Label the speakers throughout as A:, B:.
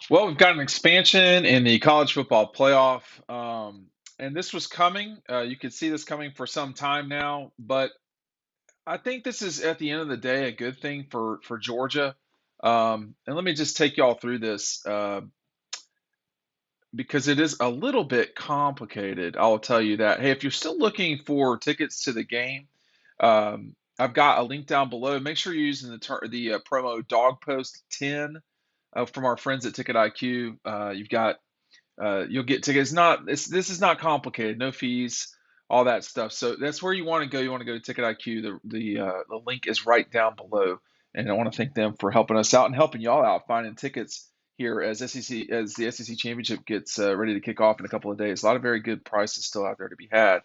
A: Well, we've got an expansion in the college football playoff, and this was coming. You could see this coming for some time now, but I think this is at the end of the day a good thing for Georgia. And let me just take y'all through this because it is a little bit complicated. I'll tell you that. Hey, if you're still looking for tickets to the game, I've got a link down below. Make sure you're using the promo DawgPost10 from our friends at Ticket IQ. You've got you'll get tickets. This is not complicated. No fees, all that stuff. So that's where you want to go. You want to go to Ticket IQ. The link is right down below, and I want to thank them for helping us out and helping y'all out finding tickets here as the SEC championship gets ready to kick off in a couple of days. A lot of very good prices still out there to be had.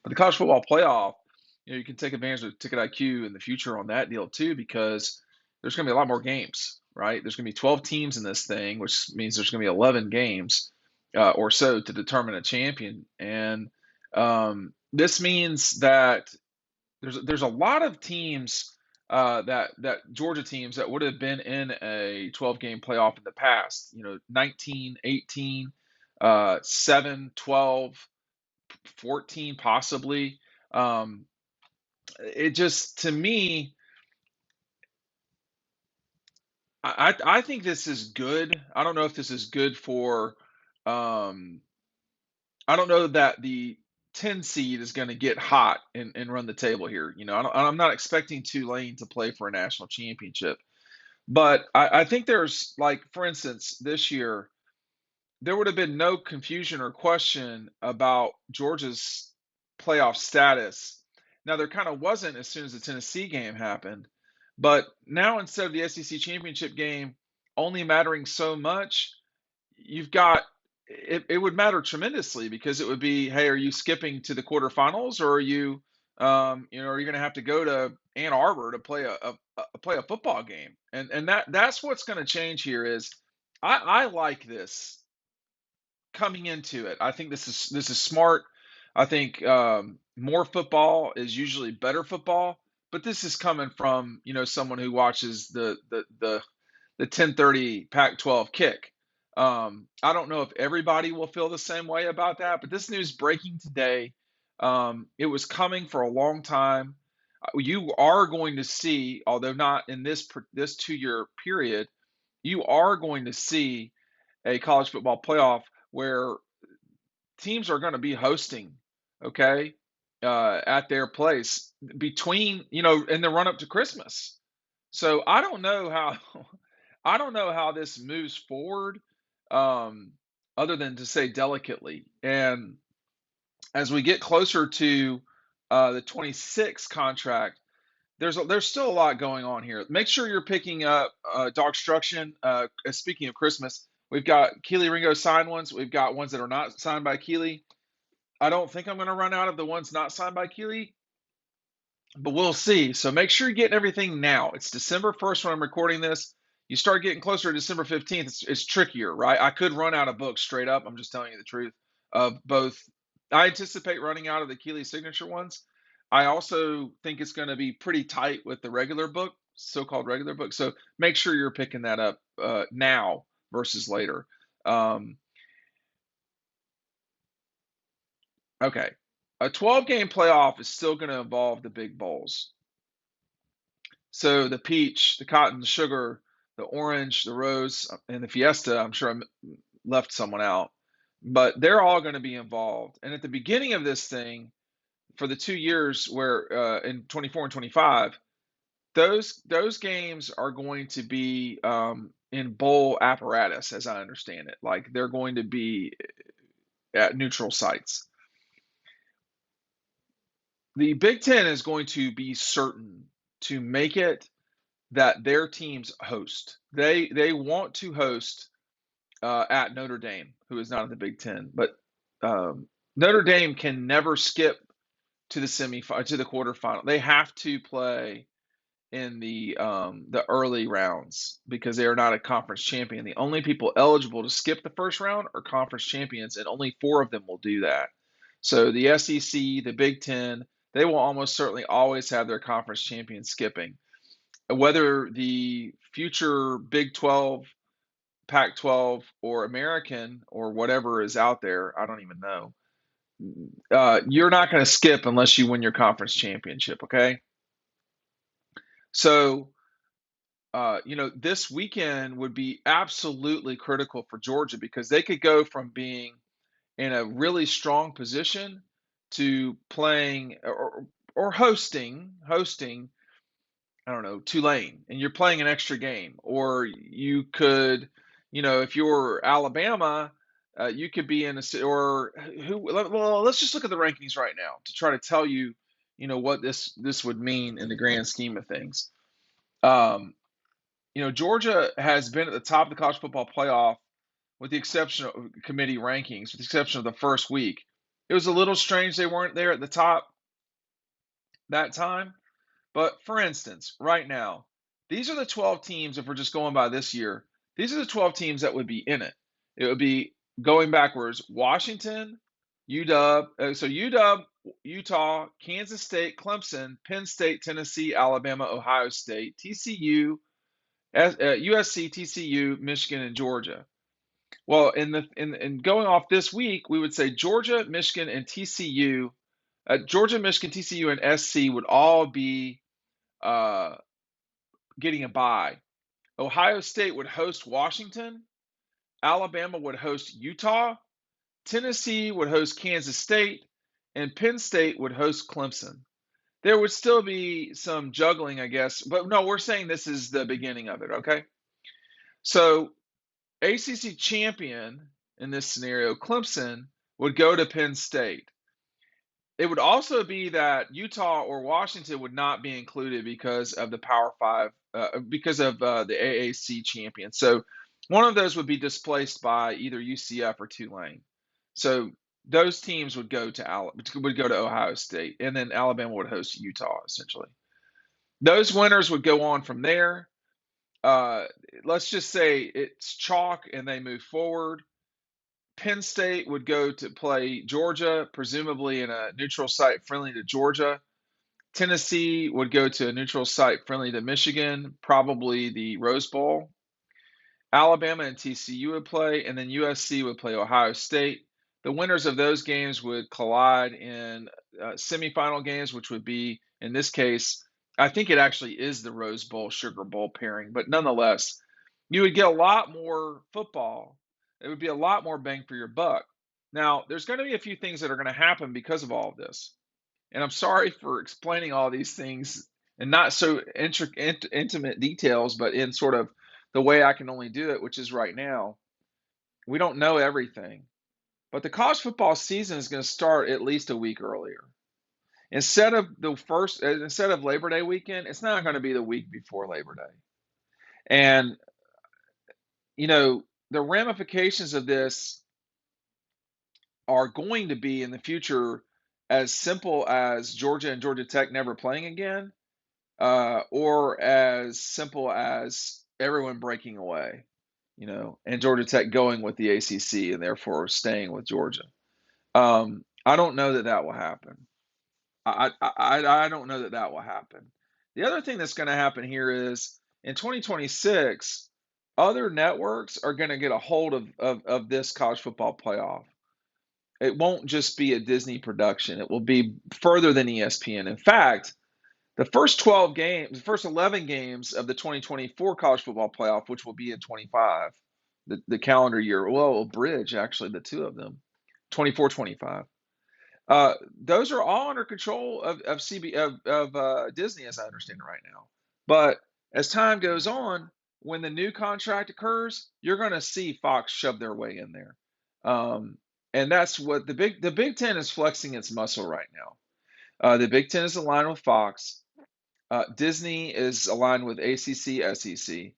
A: But the college football playoff, you can take advantage of Ticket IQ in the future on that deal too, because there's going to be a lot more games, right? There's going to be 12 teams in this thing, which means there's going to be 11 games or so to determine a champion. And this means that there's a lot of teams that Georgia teams that would have been in a 12 game playoff in the past. 19, 18, 7, 12, 14 possibly. Um, it just to me, I think this is good. I don't know if this is good for. Um, I don't know that the 10 seed is going to get hot and run the table here. I'm not expecting Tulane to play for a national championship, but I think there's like, for instance, this year there would have been no confusion or question about Georgia's playoff status. Now, there kind of wasn't as soon as the Tennessee game happened, but now instead of the SEC championship game only mattering so much, you've got it would matter tremendously because it would be, hey, are you skipping to the quarterfinals, or are you, are you going to have to go to Ann Arbor to play play a football game? And that's what's going to change here. Is I like this coming into it. I think this is smart. I think more football is usually better football, but this is coming from someone who watches the 10:30 Pac-12 kick. I don't know if everybody will feel the same way about that, but this news breaking today. It was coming for a long time. You are going to see, although not in this 2 year period, you are going to see a college football playoff where teams are going to be hosting, okay, at their place between, in the run up to Christmas. So I don't know how I don't know how this moves forward, um, other than to say delicately. And as we get closer to the 26 contract, there's still a lot going on here. Make sure you're picking up DAWGSTRUCTION. Speaking of Christmas, we've got Kelee Ringo-Signed ones. We've got ones that are not signed by Kelee. I don't think I'm going to run out of the ones not signed by Kelee, but we'll see. So make sure you're getting everything now. It's December 1st when I'm recording this. You start getting closer to December 15th, it's trickier, right? I could run out of books straight up. I'm just telling you the truth of both. I anticipate running out of the Keeley signature ones. I also think it's going to be pretty tight with the regular book, so-called regular book. So make sure you're picking that up now versus later. Um, okay. A 12-game playoff is still going to involve the big bowls. So the peach, the cotton, the sugar, the orange, the rose, and the fiesta, I'm sure I left someone out, but they're all going to be involved. And at the beginning of this thing, for the 2 years where in 24 and 25, those games are going to be in bowl apparatus, as I understand it. Like they're going to be at neutral sites. The Big Ten is going to be certain to make it that their teams host. They want to host at Notre Dame, who is not in the Big Ten, but Notre Dame can never skip to the quarterfinal. They have to play in the early rounds because they are not a conference champion. The only people eligible to skip the first round are conference champions, and only 4 of them will do that. So the SEC, the Big Ten, they will almost certainly always have their conference champions skipping. Whether the future Big 12 Pac-12 or American or whatever is out there, I don't even know. You're not going to skip unless you win your conference championship. Okay, so this weekend would be absolutely critical for Georgia because they could go from being in a really strong position to playing or hosting I don't know, Tulane, and you're playing an extra game. Or you could, if you're Alabama, you could be in or who, well, let's just look at the rankings right now to try to tell you, what this would mean in the grand scheme of things. Um, Georgia has been at the top of the college football playoff with the exception of committee rankings, with the exception of the first week. It was a little strange they weren't there at the top that time. But for instance, right now, these are the 12 teams, if we're just going by this year, these are the 12 teams that would be in it. It would be going backwards Washington, UW, Utah, Kansas State, Clemson, Penn State, Tennessee, Alabama, Ohio State, TCU, USC, TCU, Michigan, and Georgia. Well, in going off this week, we would say Georgia, Michigan, and TCU. Georgia, Michigan, TCU, and SC would all be uh, getting a bye. Ohio State would host Washington. Alabama would host Utah. Tennessee would host Kansas State. And Penn State would host Clemson. There would still be some juggling, I guess. But no, we're saying this is the beginning of it, okay? So, ACC champion in this scenario, Clemson, would go to Penn State. It would also be that Utah or Washington would not be included because of the Power Five, because of the AAC champion. So one of those would be displaced by either UCF or Tulane. So those teams would go to Ohio State, and then Alabama would host Utah essentially. Those winners would go on from there. Let's just say it's chalk and they move forward. Penn State would go to play Georgia, presumably in a neutral site friendly to Georgia. Tennessee would go to a neutral site friendly to Michigan, probably the Rose Bowl. Alabama and TCU would play, and then USC would play Ohio State. The winners of those games would collide in semifinal games, which would be, in this case, I think it actually is the Rose Bowl, Sugar Bowl pairing, but nonetheless, you would get a lot more football. It would be a lot more bang for your buck. Now, there's going to be a few things that are going to happen because of all of this. And I'm sorry for explaining all these things and not so intimate details, but in sort of the way I can only do it, which is right now. We don't know everything. But the college football season is going to start at least a week earlier. Instead of Labor Day weekend, it's not going to be the week before Labor Day. And the ramifications of this are going to be in the future as simple as Georgia and Georgia Tech never playing again, or as simple as everyone breaking away, and Georgia Tech going with the ACC and therefore staying with Georgia. I don't know that will happen. I don't know that will happen. The other thing that's going to happen here is in 2026, other networks are going to get a hold of this college football playoff. It won't just be a Disney production. It will be further than ESPN. In fact, the first 11 games of the 2024 college football playoff, which will be in 25, the calendar year, well, it will bridge actually the two of them, 24, 25. Those are all under control of Disney, as I understand it right now. But as time goes on, when the new contract occurs, you're going to see Fox shove their way in there, and that's what the Big Ten is flexing its muscle right now. The Big Ten is aligned with Fox. Disney is aligned with ACC, SEC,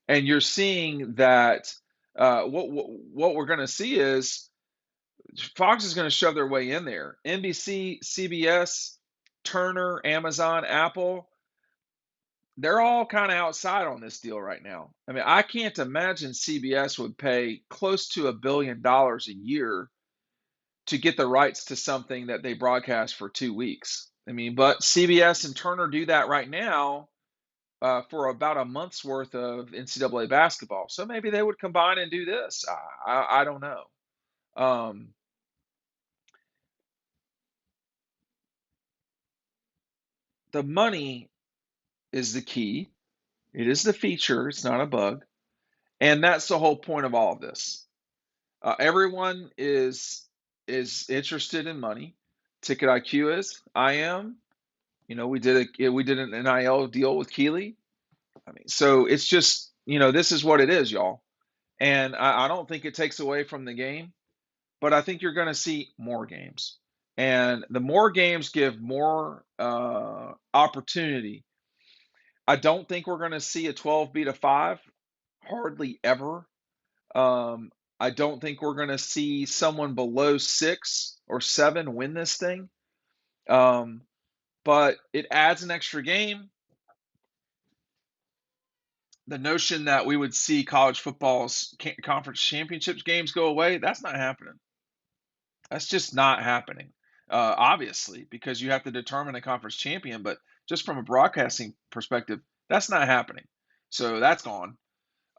A: and you're seeing that. What we're going to see is Fox is going to shove their way in there. NBC, CBS, Turner, Amazon, Apple, they're all kind of outside on this deal right now. I mean, I can't imagine CBS would pay close to $1 billion a year to get the rights to something that they broadcast for 2 weeks. I mean, but CBS and Turner do that right now for about a month's worth of NCAA basketball. So maybe they would combine and do this. I don't know. Um, the money is the key. It is the feature. It's not a bug, and that's the whole point of all of this. Everyone is interested in money. Ticket IQ is. I am. We did an NIL deal with Kelee. I mean, so it's just this is what it is, y'all. And I don't think it takes away from the game, but I think you're going to see more games, and the more games give more opportunity. I don't think we're going to see a 12 beat a 5, hardly ever. Um, I don't think we're going to see someone below 6 or 7 win this thing. Um, but it adds an extra game. The notion that we would see college football's conference championships games go away, that's not happening. That's just not happening. Obviously, because you have to determine a conference champion, but just from a broadcasting perspective, that's not happening. So that's gone.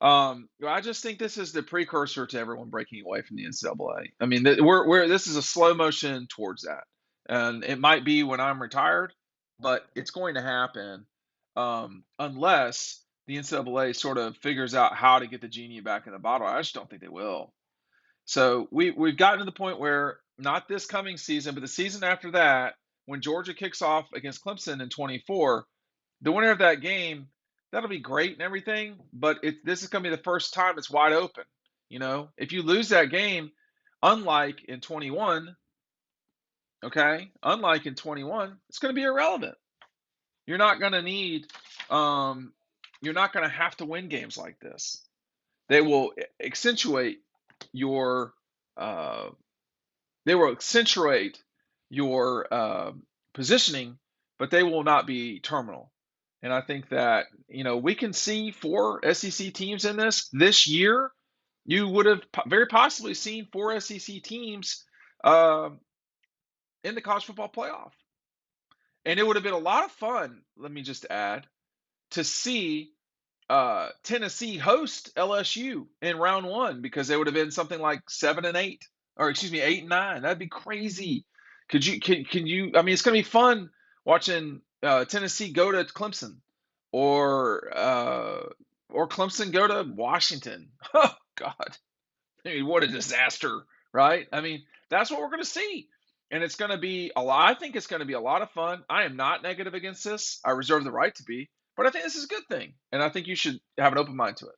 A: I just think this is the precursor to everyone breaking away from the NCAA. I mean, we're this is a slow motion towards that, and it might be when I'm retired, but it's going to happen unless the NCAA sort of figures out how to get the genie back in the bottle. I just don't think they will. So we've gotten to the point where not this coming season, but the season after that, when Georgia kicks off against Clemson in 24, the winner of that game, that'll be great and everything, but this is going to be the first time it's wide open. If you lose that game, unlike in 21, okay, unlike in 21, it's going to be irrelevant. You're not going to need, you're not going to have to win games like this. They will accentuate your, uh, they will accentuate your positioning, but they will not be terminal. And I think that we can see 4 SEC teams in this year. You would have very possibly seen 4 SEC teams uh, in the college football playoff, and it would have been a lot of fun. Let me just add to see Tennessee host LSU in round 1 because they would have been something like 7-8, or excuse me, 8-9. That'd be crazy. Can you? I mean, it's going to be fun watching Tennessee go to Clemson, or Clemson go to Washington. Oh God, I mean, what a disaster, right? I mean, that's what we're going to see, and it's going to be a lot. I think it's going to be a lot of fun. I am not negative against this. I reserve the right to be, but I think this is a good thing, and I think you should have an open mind to it.